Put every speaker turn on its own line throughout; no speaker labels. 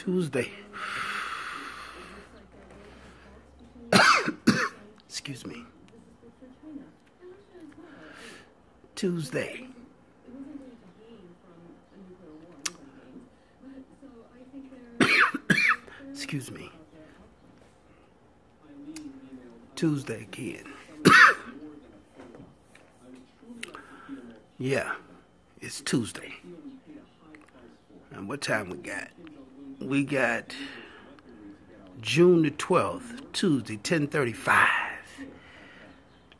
Tuesday. Excuse me. Tuesday. Excuse me. Tuesday again. Yeah, it's Tuesday. And what time we got? We got June the 12th, Tuesday, 10:35.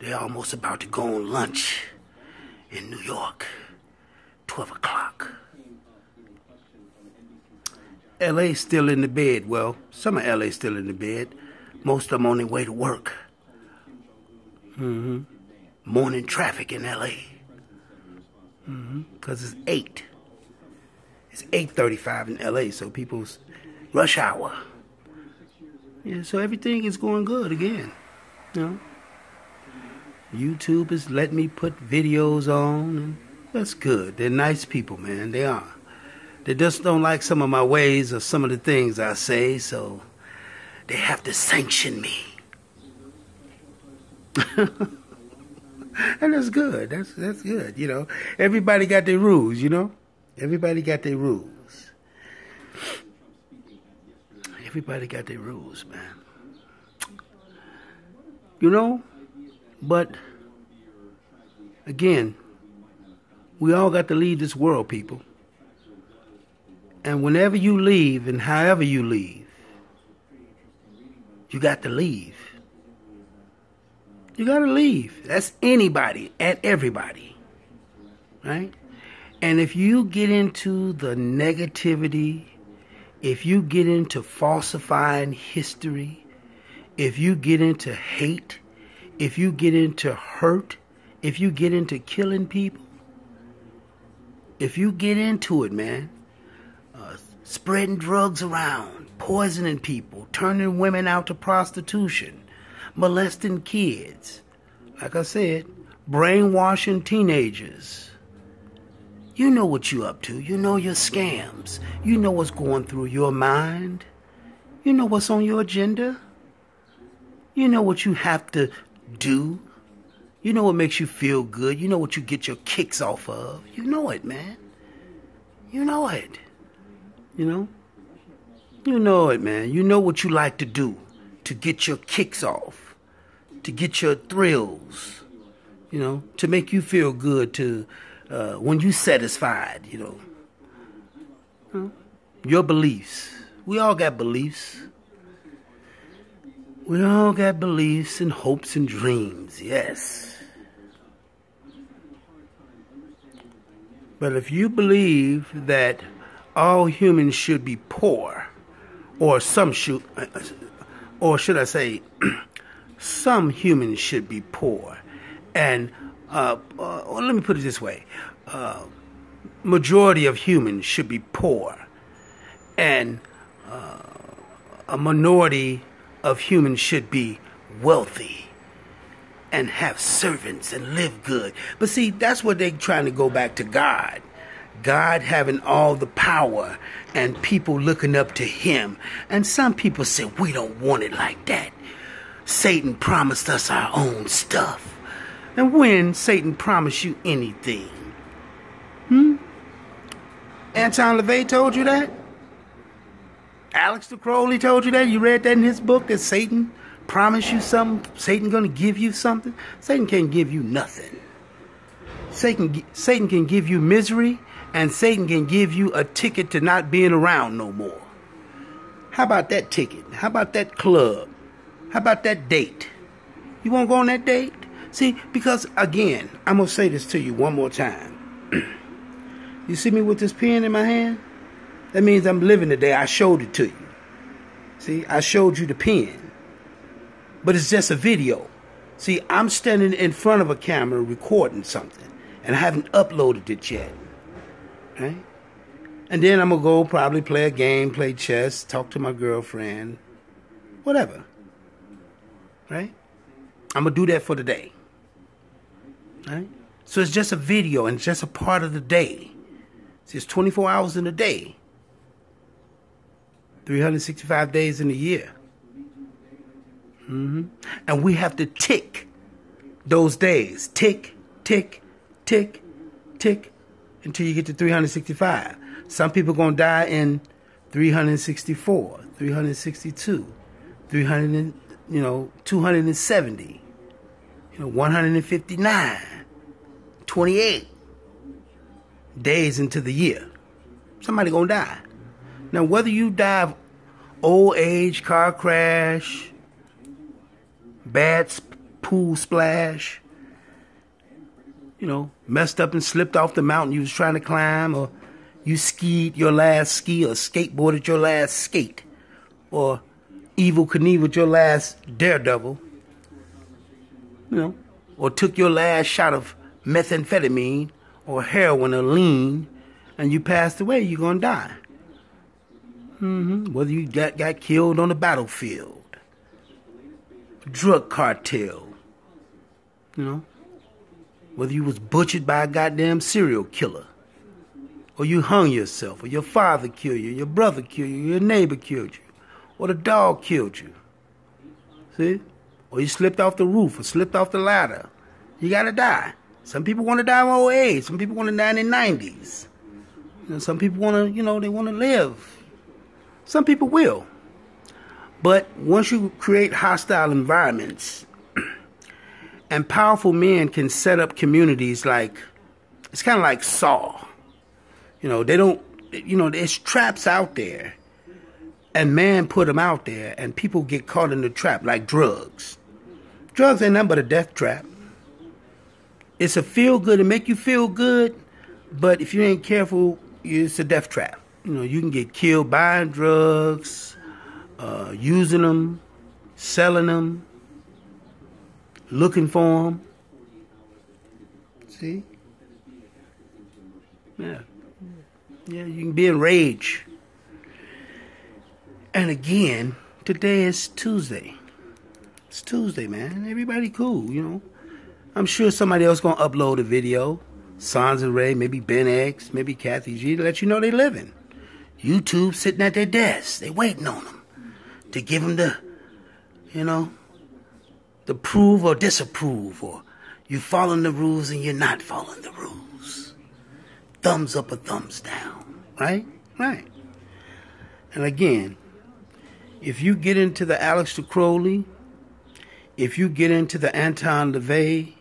They're almost about to go on lunch in New York, 12 o'clock. LA's still in the bed. Well, some of LA's still in the bed. Most of them on their way to work. Morning traffic in LA. Because it's 8. It's 8:35 in LA, so people's rush hour. Yeah, so everything is going good again. You know? YouTube is letting me put videos on, and that's good. They're nice people, man. They are. They just don't like some of my ways or some of the things I say, so they have to sanction me. And that's good. That's good, you know. Everybody got their rules, you know. Everybody got their rules. Everybody got their rules, man. You know, but again, we all got to leave this world, people. And whenever you leave and however you leave, you got to leave. You got to leave. That's anybody and everybody, right? And if you get into the negativity, if you get into falsifying history, if you get into hate, if you get into hurt, if you get into killing people, if you get into it, man, spreading drugs around, poisoning people, turning women out to prostitution, molesting kids, like I said, brainwashing teenagers. You know what you're up to. You know your scams. You know what's going through your mind. You know what's on your agenda. You know what you have to do. You know what makes you feel good. You know what you get your kicks off of. You know it, man. You know it. You know? You know it, man. You know what you like to do to get your kicks off, to get your thrills, you know, to make you feel good, to when you satisfied, you know. Your beliefs. We all got beliefs. We all got beliefs and hopes and dreams, yes. But if you believe that all humans should be poor, or some should, or should I say, some humans should be poor, and let me put it this way, majority of humans should be poor, and a minority of humans should be wealthy and have servants and live good. But see, that's what they're trying to go back to God. God having all the power and people looking up to him. And some people say, we don't want it like that. Satan promised us our own stuff. And when Satan promised you anything? Anton LaVey told you that? Alex Crowley told you that? You read that in his book, that Satan promised you something? Satan gonna give you something? Satan can't give you nothing. Satan can give you misery, and Satan can give you a ticket to not being around no more. How about that ticket? How about that club? How about that date? You won't go on that date? See, because again, I'm going to say this to you one more time. You see me with this pen in my hand? That means I'm living today. I showed it to you. See, I showed you the pen. But it's just a video. See, I'm standing in front of a camera recording something, and I haven't uploaded it yet. Right? And then I'm going to go probably play a game, play chess, talk to my girlfriend, whatever. Right? I'm going to do that for the day. Right? So it's just a video, and it's just a part of the day. See, it's 24 hours in a day. 365 days in a year. And we have to tick those days. Tick, tick, tick, tick, until you get to 365. Some people going to die in 364, 362, 270, 159, 28 days into the year. Somebody going to die. Now, whether you die of old age, car crash, bad pool splash, messed up and slipped off the mountain you was trying to climb, or you skied your last ski, or skateboarded your last skate, or Evel Knieveled your last daredevil, or took your last shot of methamphetamine or heroin or lean, and you passed away, you're going to die. Whether you got killed on the battlefield, drug cartel, whether you was butchered by a goddamn serial killer, or you hung yourself, or your father killed you, your brother killed you, your neighbor killed you, or the dog killed you. See? Or you slipped off the roof or slipped off the ladder. You gotta die. Some people want to die of old age. Some people want to die in their 90s. Some people want to, they want to live. Some people will. But once you create hostile environments, and powerful men can set up communities it's kind of like Saw. They don't, there's traps out there. And man put them out there, and people get caught in the trap, like drugs. Drugs ain't nothing but a death trap. It's a feel good, it make you feel good, but if you ain't careful, it's a death trap. You can get killed buying drugs, using them, selling them, looking for them. See? Yeah, you can be in rage. And again, today is Tuesday. It's Tuesday, man. Everybody cool, I'm sure somebody else gonna upload a video. Sons and Ray, maybe Ben X, maybe Kathy G, to let you know they living. YouTube sitting at their desks. They waiting on them to give them the prove or disapprove, or you following the rules and you're not following the rules. Thumbs up or thumbs down, right? Right. And again, if you get into the Aleister Crowley, if you get into the Anton LaVey,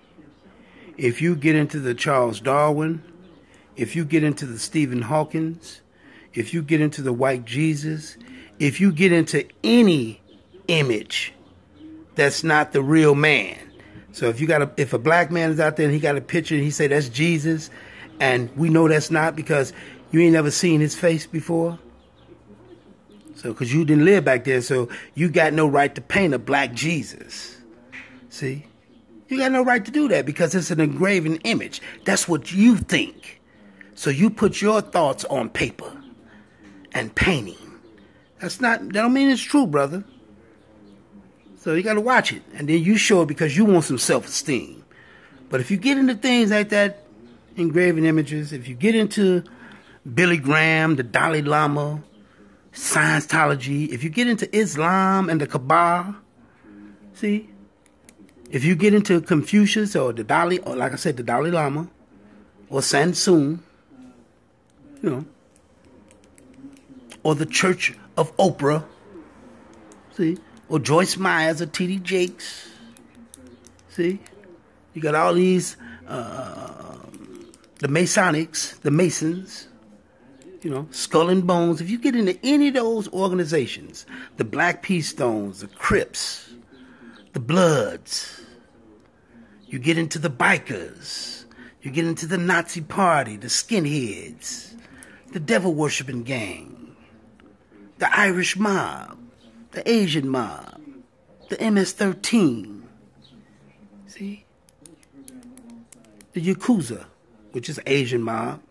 if you get into the Charles Darwin, if you get into the Stephen Hawkins, if you get into the white Jesus, if you get into any image that's not the real man. So if a black man is out there and he got a picture and he say that's Jesus, and we know that's not because you ain't never seen his face before. So, because you didn't live back there, so you got no right to paint a black Jesus. See? You got no right to do that because it's an engraven image. That's what you think. So you put your thoughts on paper and painting. That don't mean it's true, brother. So you got to watch it. And then you show it because you want some self-esteem. But if you get into things like that, engraven images, if you get into Billy Graham, the Dalai Lama, Scientology, if you get into Islam and the Kabbah, see? If you get into Confucius or the Dalai Lama, or Sansun, or the Church of Oprah, see? Or Joyce Myers or T.D. Jakes, see? You got all these, the Masonics, the Masons, Skull and Bones. If you get into any of those organizations, the Black Peace Stones, the Crips, the Bloods, you get into the bikers, you get into the Nazi Party, the skinheads, the devil-worshipping gang, the Irish mob, the Asian mob, the MS-13, see? The Yakuza, which is Asian mob,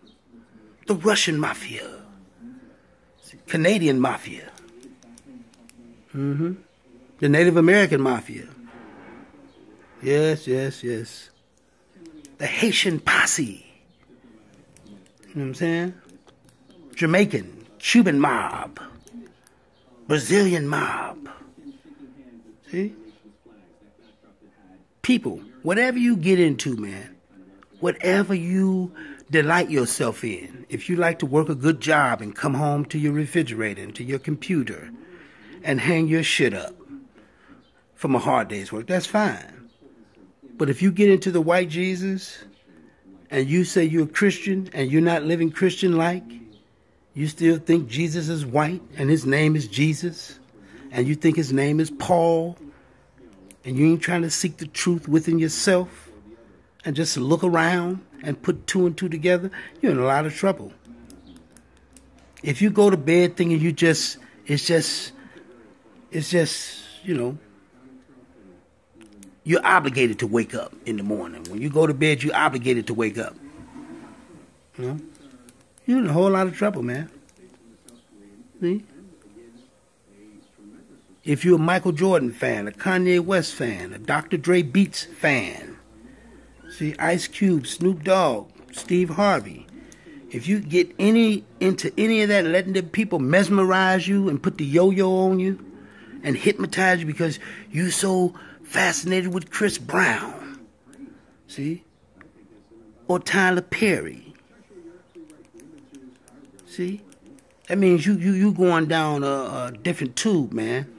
the Russian mafia, Canadian mafia, the Native American mafia, yes, the Haitian posse, you know what I'm saying? Jamaican, Cuban mob, Brazilian mob. See? People, whatever you get into, man, whatever you delight yourself in, if you like to work a good job and come home to your refrigerator and to your computer and hang your shit up from a hard day's work, that's fine. But if you get into the white Jesus and you say you're a Christian and you're not living Christian-like, you still think Jesus is white and his name is Jesus, and you think his name is Paul, and you ain't trying to seek the truth within yourself and just look around and put two and two together, you're in a lot of trouble. If you go to bed thinking it's just, you know, you're obligated to wake up in the morning. When you go to bed, you're obligated to wake up. You know? You're in a whole lot of trouble, man. See? If you're a Michael Jordan fan, a Kanye West fan, a Dr. Dre Beats fan, see, Ice Cube, Snoop Dogg, Steve Harvey, if you get into any of that, letting the people mesmerize you and put the yo-yo on you and hypnotize you because you're so fascinated with Chris Brown, see, or Tyler Perry, see, that means you going down a different tube, man.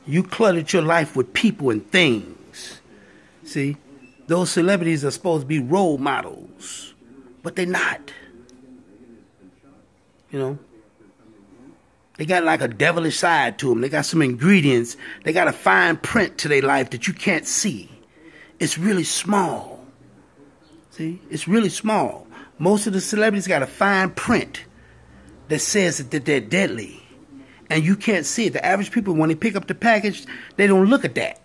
You cluttered your life with people and things, see. Those celebrities are supposed to be role models, but they're not. You know, they got like a devilish side to them. They got some ingredients. They got a fine print to their life that you can't see. It's really small. See, it's really small. Most of the celebrities got a fine print that says that they're deadly, and you can't see it. The average people, when they pick up the package, they don't look at that.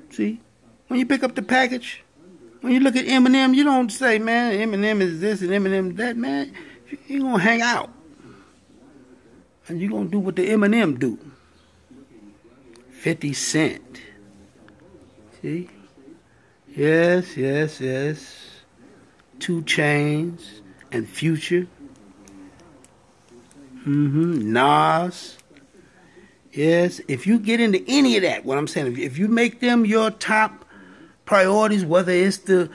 See, when you pick up the package, when you look at Eminem, you don't say, man, Eminem is this and Eminem that, man. You're going to hang out. And you're going to do what the Eminem do. 50 Cent. See? Yes, yes, yes. 2 Chainz and Future. Nas. Yes, if you get into any of that, what I'm saying, if you make them your top priorities, whether it's the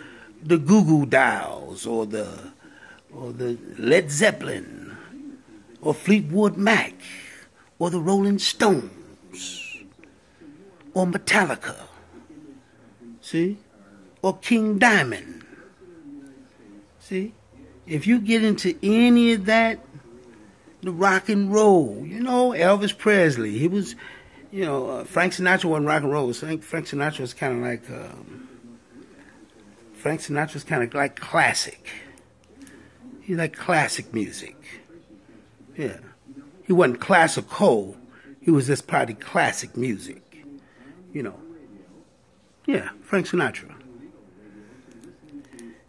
Goo Goo Dolls or the Led Zeppelin or Fleetwood Mac or the Rolling Stones or Metallica, see, or King Diamond, see, if you get into any of that, the rock and roll, you know, Elvis Presley, he was, you know, Frank Sinatra wasn't rock and roll. So Frank Sinatra was kind of like, classic. He liked classic music. Yeah. He wasn't classical. He was just probably classic music. You know. Yeah, Frank Sinatra.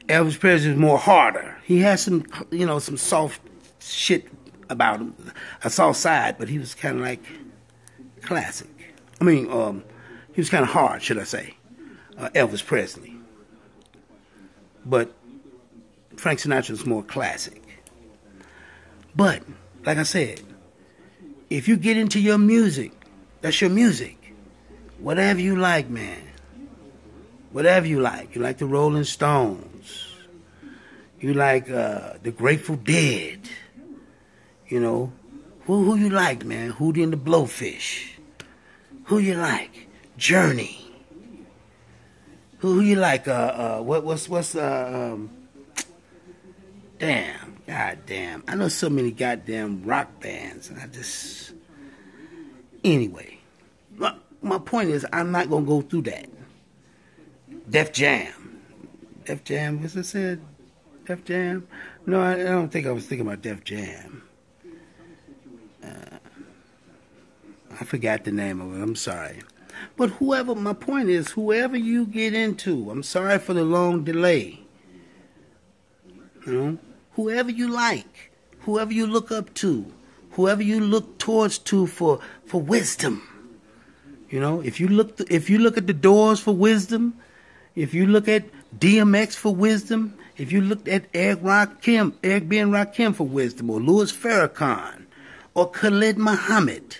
Elvis Presley was more harder. He had some, you know, some soft shit about him. A soft side, but he was kind of like classic. I mean, he was kind of hard, should I say. Elvis Presley. But Frank Sinatra was more classic. But, like I said, if you get into your music, that's your music. Whatever you like, man. Whatever you like. You like the Rolling Stones. You like the Grateful Dead. You know, who you like, man? Hootie and the Blowfish. Who you like? Journey. Who you like? Goddamn. I know so many goddamn rock bands, and I just... Anyway. My point is, I'm not going to go through that. Def Jam. Def Jam, what's it said? Def Jam? No, I don't think I was thinking about Def Jam. I forgot the name of it. I'm sorry. But my point is, whoever you get into, I'm sorry for the long delay. You know, whoever you like, whoever you look up to, whoever you look towards to for wisdom. You know, if you look at the Doors for wisdom, if you look at DMX for wisdom, if you looked at Eric B. and Rakim for wisdom, or Louis Farrakhan, or Khalid Muhammad,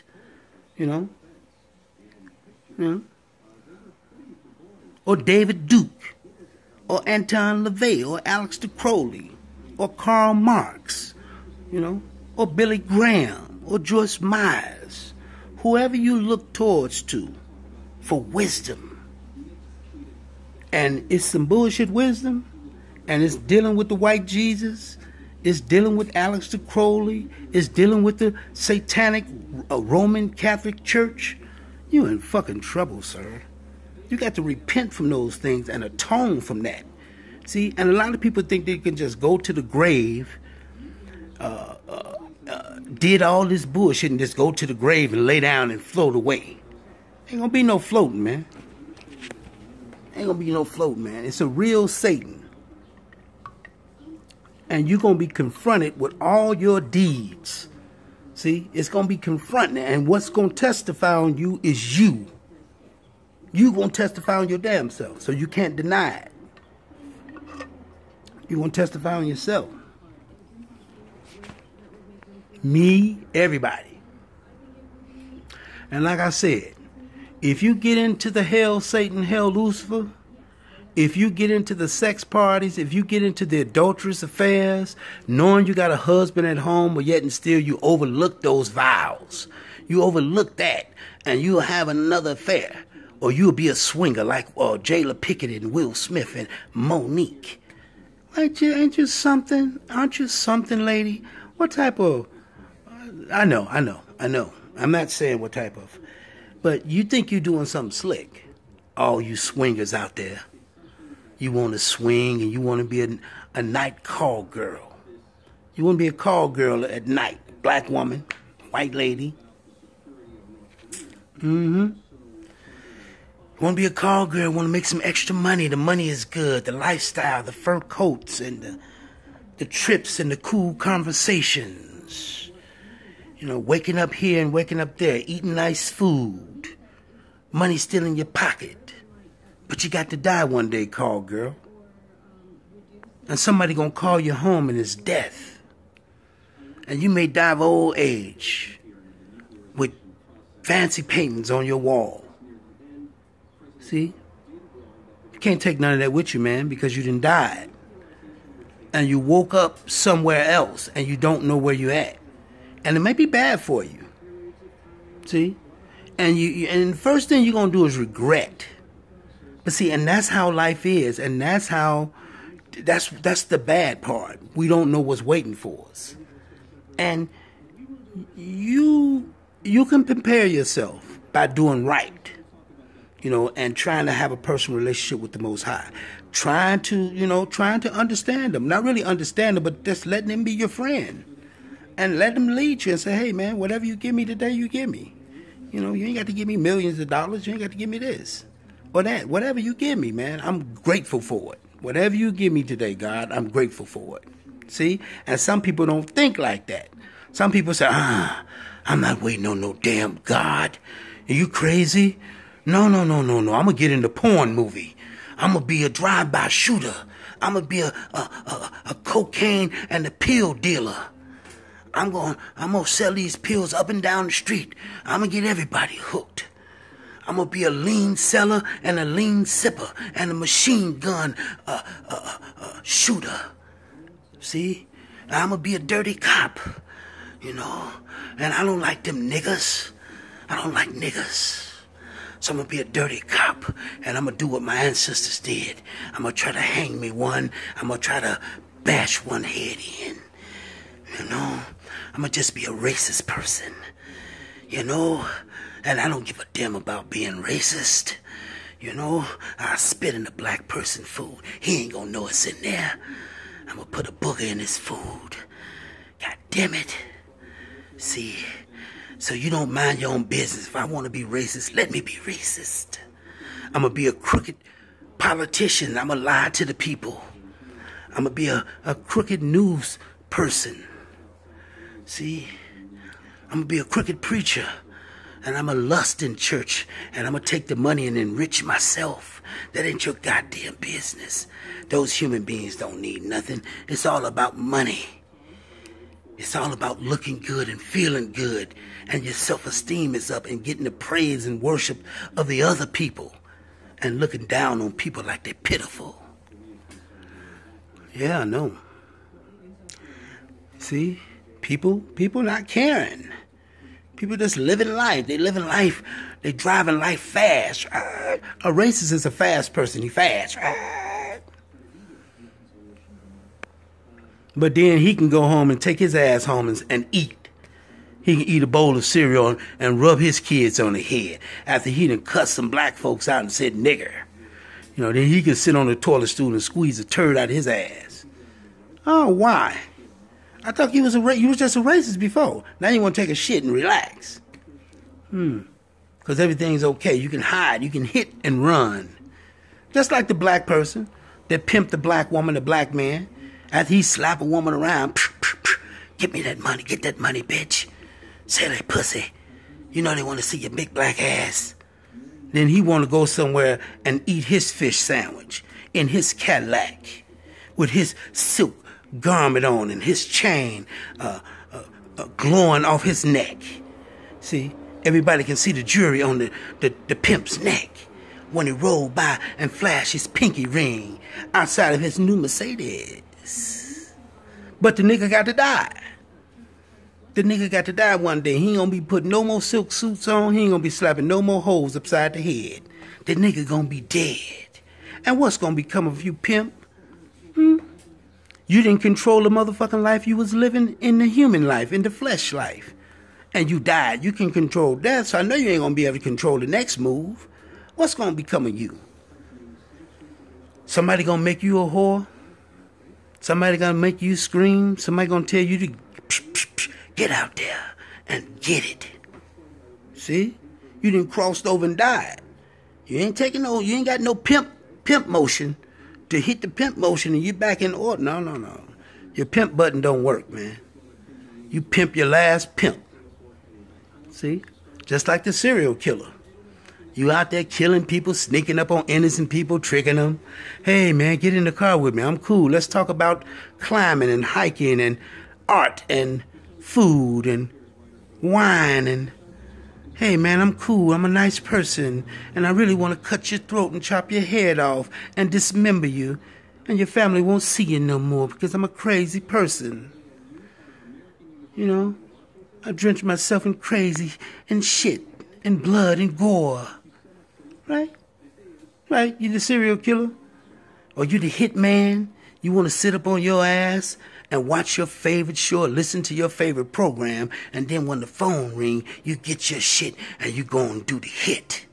you know, or David Duke, or Anton LaVey, or Aleister Crowley, or Karl Marx, or Billy Graham, or Joyce Myers, whoever you look towards to for wisdom. And it's some bullshit wisdom, and it's dealing with the white Jesus, it's dealing with Aleister Crowley, it's dealing with the satanic Roman Catholic Church. You in fucking trouble, sir. You got to repent from those things and atone from that. See, and a lot of people think they can just go to the grave, did all this bullshit and just go to the grave and lay down and float away. Ain't gonna be no floating, man. Ain't gonna be no floating, man. It's a real Satan. And you're gonna be confronted with all your deeds. See, it's gonna be confronting, and what's gonna testify on you is you. You gonna testify on your damn self, so you can't deny it. You gonna testify on yourself. Me, everybody. And like I said, if you get into the hell Satan, hell Lucifer, if you get into the sex parties, if you get into the adulterous affairs, knowing you got a husband at home, but yet and still you overlook those vows. You overlook that, and you'll have another affair. Or you'll be a swinger like Jayla Pickett and Will Smith and Monique. Ain't you something? Aren't you something, lady? What type of... I know. I'm not saying what type of... But you think you're doing something slick. All you swingers out there. You want to swing and you want to be a night call girl. You want to be a call girl at night. Black woman, white lady. You want to be a call girl, want to make some extra money. The money is good. The lifestyle, the fur coats, and the trips and the cool conversations. Waking up here and waking up there, eating nice food. Money still in your pocket. But you got to die one day, call girl. And somebody gonna call you home and it's death. And you may die of old age with fancy paintings on your wall. See? You can't take none of that with you, man, because you done died. And you woke up somewhere else and you don't know where you're at. And it may be bad for you. See? And and the first thing you're gonna do is regret. But see, and that's how life is, and that's the bad part. We don't know what's waiting for us. And you can prepare yourself by doing right, and trying to have a personal relationship with the Most High. Trying to understand them. Not really understand them, but just letting him be your friend. And let him lead you and say, hey, man, whatever you give me today, you give me. You ain't got to give me millions of dollars. You ain't got to give me this or that. Whatever you give me, man, I'm grateful for it. Whatever you give me today, God, I'm grateful for it. See? And some people don't think like that. Some people say, I'm not waiting on no damn God. Are you crazy? No. I'm going to get in the porn movie. I'm going to be a drive-by shooter. I'm going to be a cocaine and a pill dealer. I'm going to sell these pills up and down the street. I'm going to get everybody hooked. I'm going to be a lean seller and a lean sipper and a machine gun shooter. See? I'm going to be a dirty cop, and I don't like them niggas. I don't like niggas. So I'm going to be a dirty cop, and I'm going to do what my ancestors did. I'm going to try to hang me one. I'm going to try to bash one head in. I'm going to just be a racist person, and I don't give a damn about being racist. I spit in the black person food. He ain't going to know it's in there. I'm going to put a booger in his food. God damn it. See, so you don't mind your own business. If I want to be racist, let me be racist. I'm going to be a crooked politician. I'm going to lie to the people. I'm going to be a crooked news person. See, I'm going to be a crooked preacher, and I'm going to lust in church, and I'm going to take the money and enrich myself. That ain't your goddamn business. Those human beings don't need nothing. It's all about money. It's all about looking good and feeling good, and your self-esteem is up, and getting the praise and worship of the other people, and looking down on people like they're pitiful. Yeah, I know. See, people not caring. People just living life. They living life. They driving life fast. A racist is a fast person. He fast. But then he can go home and take his ass home and eat. He can eat a bowl of cereal and rub his kids on the head after he done cut some black folks out and said nigger. You know, then he can sit on the toilet stool and squeeze a turd out of his ass. Oh, why? I thought you was just a racist before. Now you want to take a shit and relax. Because everything's okay. You can hide. You can hit and run. Just like the black person that pimped the black woman, the black man. After he slap a woman around, get me that money, get that money, bitch. Say that pussy. You know they want to see your big black ass. Then he want to go somewhere and eat his fish sandwich in his Cadillac with his silk garment on and his chain glowing off his neck. See, everybody can see the jewelry on the pimp's neck when he rolled by and flashed his pinky ring outside of his new Mercedes. But the nigga got to die. The nigga got to die one day. He ain't gonna be putting no more silk suits on. He ain't gonna be slapping no more hoes upside the head. The nigga gonna be dead. And what's gonna become of you, pimp? You didn't control the motherfucking life you was living in the human life, in the flesh life. And you died. You can control that, so I know you ain't gonna be able to control the next move. What's gonna become of you? Somebody gonna make you a whore? Somebody gonna make you scream? Somebody gonna tell you to get out there and get it? See? You done crossed over and died. You ain't got no pimp motion to hit the pimp motion and you back in order. No. Your pimp button don't work, man. You pimp your last pimp. See? Just like the serial killer. You out there killing people, sneaking up on innocent people, tricking them. Hey, man, get in the car with me. I'm cool. Let's talk about climbing and hiking and art and food and wine. And hey, man, I'm cool. I'm a nice person. And I really want to cut your throat and chop your head off and dismember you. And your family won't see you no more because I'm a crazy person. You know, I drench myself in crazy and shit and blood and gore. Right? You the serial killer? Or you the hitman? You want to sit up on your ass and watch your favorite show or listen to your favorite program, and then when the phone ring, you get your shit and you go and do the hit.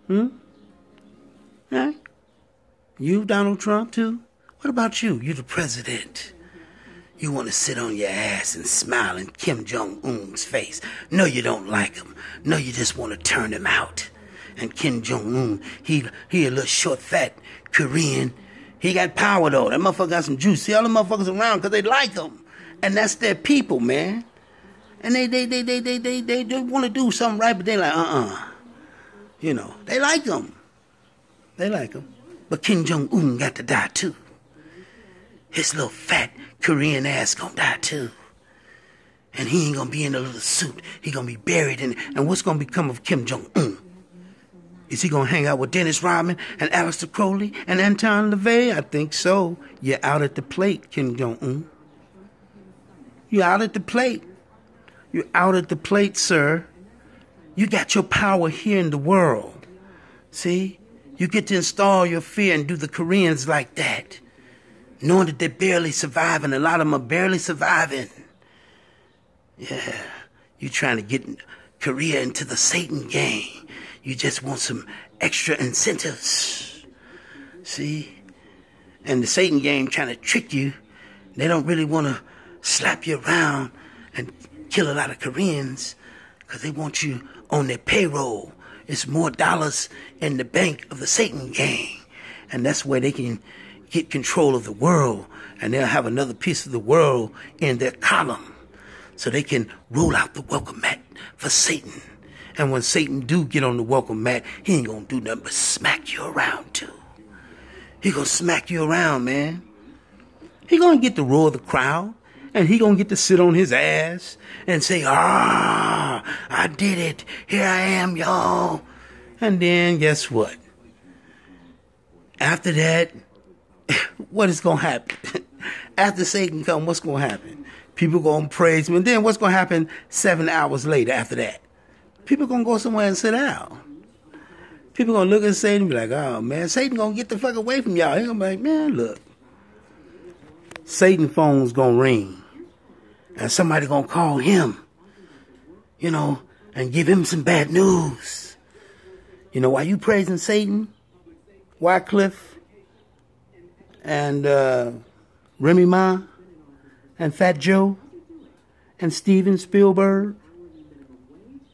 Right? You, Donald Trump, too? What about you? You the president. You want to sit on your ass and smile in Kim Jong-un's face. No, you don't like him. No, you just want to turn him out. And Kim Jong-un, he a little short, fat Korean. He got power, though. That motherfucker got some juice. See all the motherfuckers around because they like him. And that's their people, man. And they want to do something right, but they like, You know, they like him. They like him. But Kim Jong-un got to die, too. His little fat Korean ass gonna die, too. And he ain't gonna be in a little suit. He gonna be buried in it. And what's gonna become of Kim Jong-un? Is he gonna hang out with Dennis Rodman and Aleister Crowley and Anton LaVey? I think so. You're out at the plate, Kim Jong-un. You're out at the plate. You're out at the plate, sir. You got your power here in the world. See? You get to install your fear and do the Koreans like that. Knowing that they're barely surviving. A lot of them are barely surviving. Yeah. You trying to get Korea into the Satan game. You just want some extra incentives. See? And the Satan game trying to trick you. They don't really want to slap you around and kill a lot of Koreans because they want you on their payroll. It's more dollars in the bank of the Satan gang. And that's where they can get control of the world. And they'll have another piece of the world in their column. So they can roll out the welcome mat for Satan. And when Satan do get on the welcome mat, he ain't gonna do nothing but smack you around too. He gonna smack you around, man. He gonna get the roar of the crowd. And he gonna get to sit on his ass and say, ah, I did it. Here I am, y'all. And then guess what? After that, what is gonna happen? After Satan come, what's gonna happen? People gonna praise him. And then what's gonna happen 7 hours later after that? People gonna go somewhere and sit down. People gonna look at Satan and be like, oh man, Satan gonna get the fuck away from y'all. He gonna be like, man, look. Satan phone's gonna ring. And somebody gonna call him, you know, and give him some bad news. You know, while you praising Satan, Wycliffe and Remy Ma and Fat Joe and Steven Spielberg,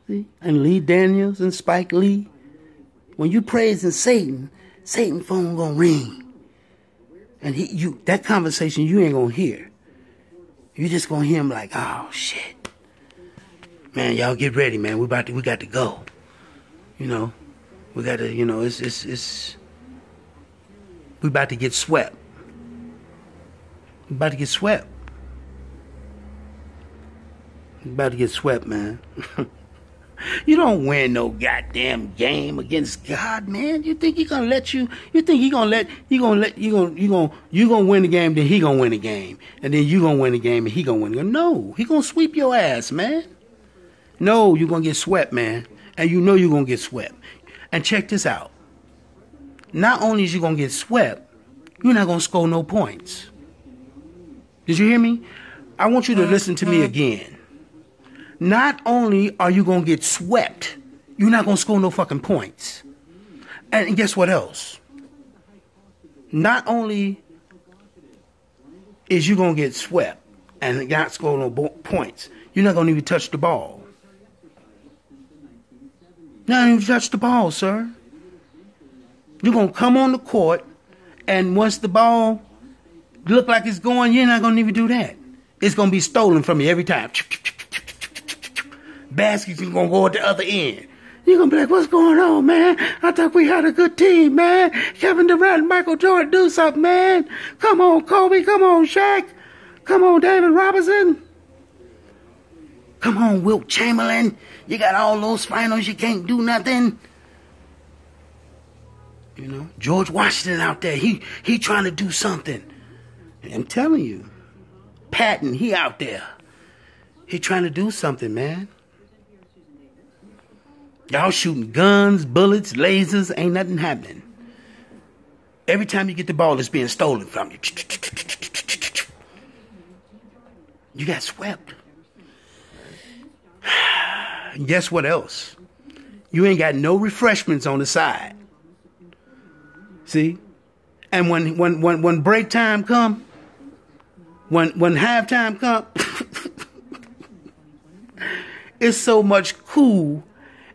see, and Lee Daniels and Spike Lee, when you praising Satan, Satan phone gonna ring. And that conversation you ain't gonna hear. You just gonna hear him like, oh shit. Man, y'all get ready, man. We got to go. You know, we got to, you know, we about to get swept. We about to get swept. We about to get swept, man. You don't win no goddamn game against God, man. You think he gonna let you? You think you gonna win the game, then he gonna win the game, and then you gonna win the game, and he gonna win the game? No, he gonna sweep your ass, man. No, you gonna get swept, man, and you know you gonna get swept. And check this out. Not only is you gonna get swept, you're not gonna score no points. Did you hear me? I want you to listen to me again. Not only are you going to get swept, you're not going to score no fucking points. And guess what else? Not only is you going to get swept and not score no points, you're not going to even touch the ball. Not even touch the ball, sir. You're going to come on the court, and once the ball look like it's going, you're not going to even do that. It's going to be stolen from you every time. Baskets is gonna go at the other end. You're gonna be like, what's going on, man? I thought we had a good team, man. Kevin Durant and Michael Jordan, do something, man. Come on, Kobe. Come on, Shaq. Come on, David Robinson. Come on, Wilt Chamberlain. You got all those finals, you can't do nothing. You know, George Washington out there, he trying to do something. I'm telling you. Patton, he out there. He trying to do something, man. Y'all shooting guns, bullets, lasers, ain't nothing happening. Every time you get the ball, it's being stolen from you. You got swept. And guess what else? You ain't got no refreshments on the side. See? And when break time come, when halftime come, it's so much cool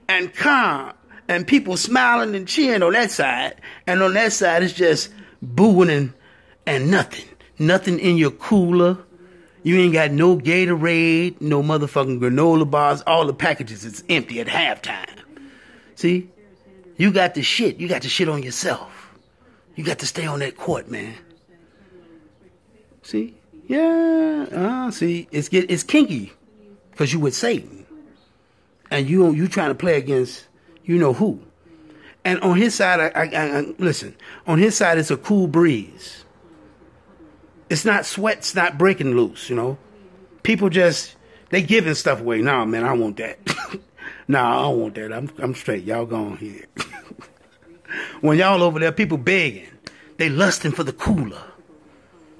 and calm, and people smiling and cheering on that side, and on that side it's just booing and nothing in your cooler. You ain't got no Gatorade, no motherfucking granola bars. All the packages is empty at halftime. See, you got the shit on yourself. You got to stay on that court, man. See, yeah, see, it's kinky because you with Satan. And you trying to play against you know who. And on his side, I listen, on his side it's a cool breeze. It's not sweat, it's not breaking loose, you know. People just, they giving stuff away. Nah, man, I want that. Nah, I don't want that. I'm straight. Y'all go on here. When y'all over there, people begging. They lusting for the cooler.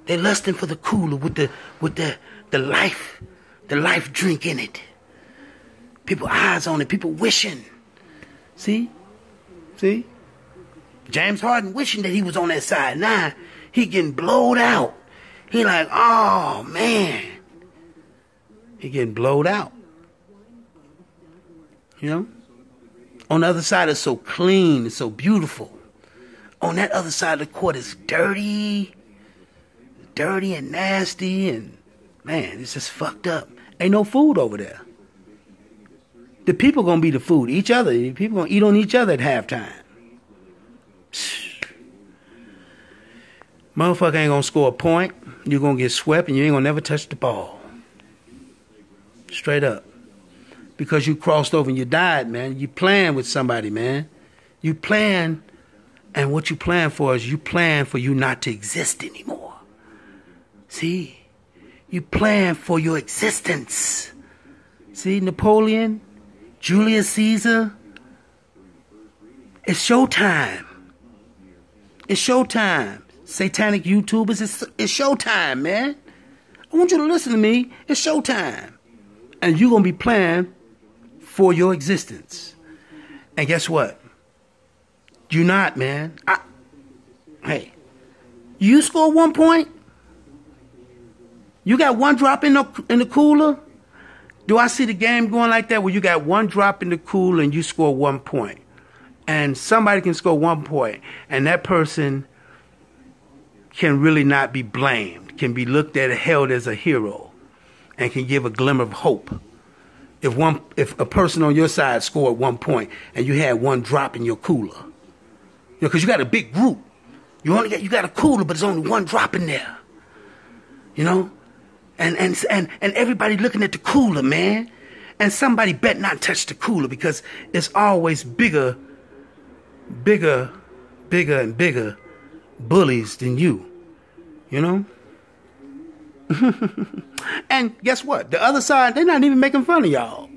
They lusting for the cooler with the life drink in it. People eyes on it. People wishing. See? James Harden wishing that he was on that side. Nah, he getting blowed out. He like, oh, man. He getting blowed out. You know? On the other side, it's so clean. It's so beautiful. On that other side of the court, it's dirty and nasty. And, man, it's just fucked up. Ain't no food over there. The people gonna be the food. Each other. People gonna eat on each other at halftime. Motherfucker ain't gonna score a point. You're gonna get swept and you ain't gonna never touch the ball. Straight up. Because you crossed over and you died, man. You playing with somebody, man. You playing, and what you plan for is you plan for you not to exist anymore. See? You plan for your existence. See, Napoleon, Julius Caesar. It's showtime. It's showtime. Satanic YouTubers, it's showtime, man. I want you to listen to me. It's showtime. And you're going to be playing for your existence. And guess what? You're not, man. Hey, you score 1 point? You got one drop in the cooler? Do I see the game going like that where you got one drop in the cooler and you score 1 point? And somebody can score 1 point and that person can really not be blamed, can be looked at and held as a hero and can give a glimmer of hope. If a person on your side scored 1 point and you had one drop in your cooler, because you got a big group, you got a cooler, but there's only one drop in there, and everybody looking at the cooler, man, and somebody bet not touch the cooler because it's always bigger and bigger bullies than you, And guess what? The other side, they're not even making fun of y'all.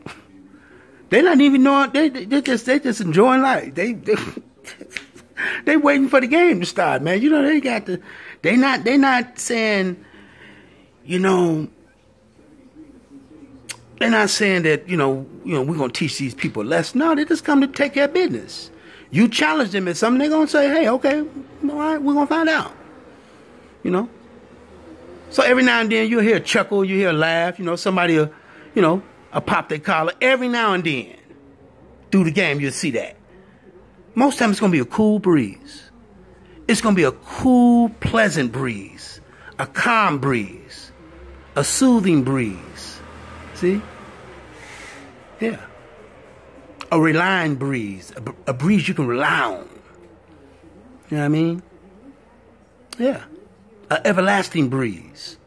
They're not even knowing. They just enjoying life. They waiting for the game to start, man. They got the. They're not saying. They're not saying that we're gonna teach these people less. No, they just come to take care of business. You challenge them at something, they're gonna say, "Hey, okay, all right, we're gonna find out." So every now and then you'll hear a chuckle, you hear a laugh, somebody will, pop their collar. Every now and then, through the game, you'll see that. Most times it's going to be a cool breeze. It's going to be a cool, pleasant breeze. A calm breeze. A soothing breeze. See? Yeah. A relying breeze. A breeze you can rely on. You know what I mean? Yeah. An everlasting breeze,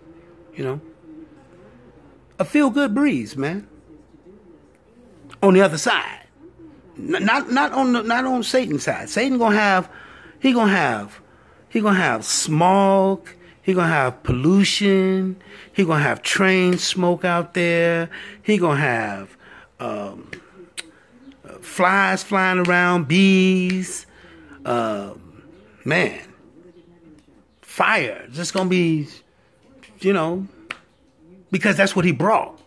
a feel-good breeze, man. On the other side, not on Satan's side. Satan gonna have smog. He gonna have pollution. He gonna have train smoke out there. He gonna have flies flying around, bees, man. Fire. It's just going to be, because that's what he brought.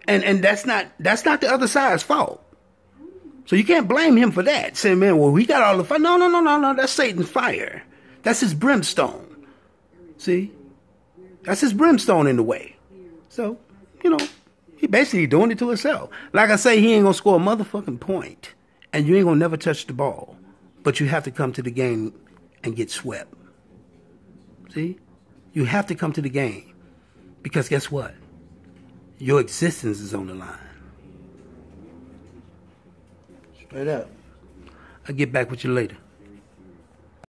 And that's not the other side's fault. So you can't blame him for that. Say, man, well, we got all the fire. No. That's Satan's fire. That's his brimstone. See? That's his brimstone in the way. So, he basically doing it to himself. Like I say, he ain't going to score a motherfucking point. And you ain't going to never touch the ball. But you have to come to the game and get swept. See? You have to come to the game. Because guess what? Your existence is on the line. Straight up. I'll get back with you later.